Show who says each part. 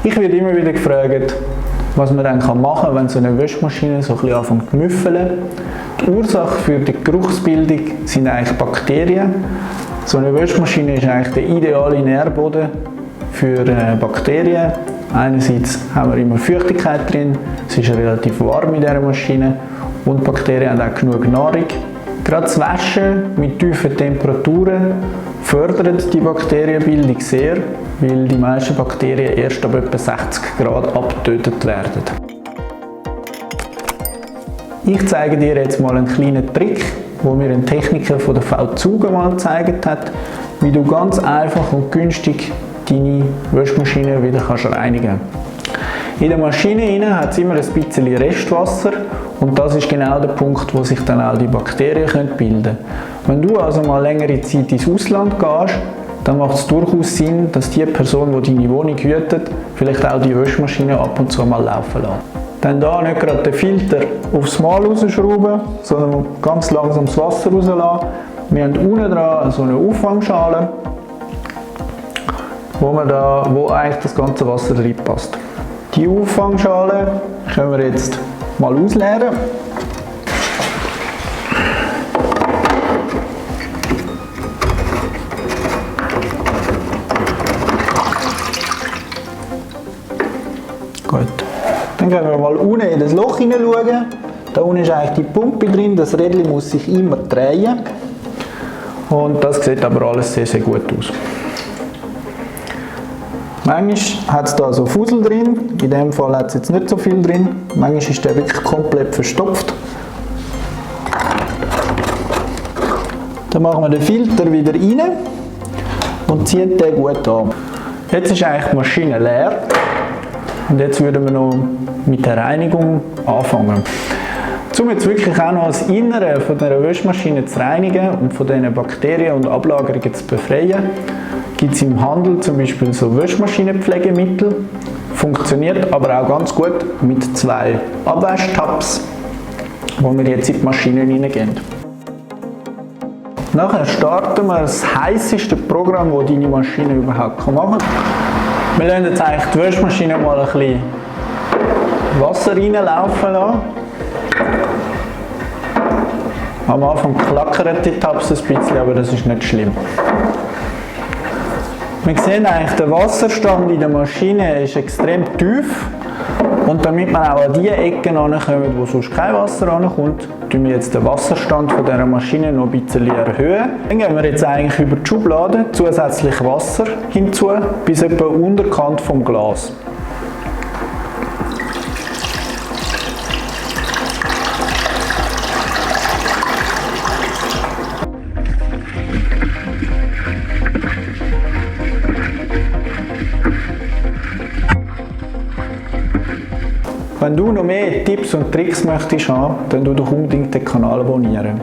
Speaker 1: Ich werde immer wieder gefragt, was man dann machen kann, wenn so eine Waschmaschine so ein bisschen anfängt zu müffeln. Die Ursache für die Geruchsbildung sind eigentlich Bakterien. So eine Waschmaschine ist eigentlich der ideale Nährboden für Bakterien. Einerseits haben wir immer Feuchtigkeit drin, es ist relativ warm in dieser Maschine und Bakterien haben auch genug Nahrung. Gerade das Waschen mit tiefen Temperaturen fördert die Bakterienbildung sehr, weil die meisten Bakterien erst ab etwa 60 Grad abgetötet werden. Ich zeige dir jetzt mal einen kleinen Trick, den mir ein Techniker von der V-Zuge mal gezeigt hat, wie du ganz einfach und günstig deine Waschmaschine wieder reinigen kannst. In der Maschine hat es immer ein bisschen Restwasser und das ist genau der Punkt, wo sich dann auch die Bakterien bilden können. Wenn du also mal längere Zeit ins Ausland gehst, dann macht es durchaus Sinn, dass die Person, die deine Wohnung hütet, vielleicht auch die Waschmaschine ab und zu mal laufen lässt. Dann hier nicht gerade den Filter aufs Mal rausschrauben, sondern ganz langsam das Wasser rauslassen. Wir haben unten dran so eine Auffangschale, wo eigentlich das ganze Wasser reinpasst. Die Auffangschale können wir jetzt mal ausleeren. Gut. Dann können wir mal unten in das Loch hineinschauen. Da unten ist eigentlich die Pumpe drin, das Rädchen muss sich immer drehen. Und das sieht aber alles sehr, sehr gut aus. Manchmal hat es da so Fussel drin, in dem Fall hat es jetzt nicht so viel drin. Manchmal ist der wirklich komplett verstopft. Dann machen wir den Filter wieder rein und ziehen den gut an. Jetzt ist eigentlich die Maschine leer und jetzt würden wir noch mit der Reinigung anfangen. Um jetzt wirklich auch noch das Innere von der Waschmaschine zu reinigen und von diesen Bakterien und Ablagerungen zu befreien, gibt es im Handel zum Beispiel so Waschmaschinenpflegemittel. Funktioniert aber auch ganz gut mit 2 Abwaschtabs, wo wir jetzt in die Maschine hineingehen. Nachher starten wir das heißeste Programm, das deine Maschine überhaupt machen kann. Wir lassen jetzt eigentlich die Waschmaschine mal ein bisschen Wasser reinlaufen lassen. Am Anfang klackern die Tabs ein bisschen, aber das ist nicht schlimm. Wir sehen eigentlich, der Wasserstand in der Maschine ist extrem tief. Und damit wir auch an die Ecken herankommen, wo sonst kein Wasser rankommt, tun wir jetzt den Wasserstand von dieser Maschine noch ein bisschen erhöhen. Dann geben wir jetzt eigentlich über die Schublade zusätzlich Wasser hinzu, bis etwa unterkant vom Glas. Wenn du noch mehr Tipps und Tricks möchtest haben, dann tu doch unbedingt den Kanal abonnieren.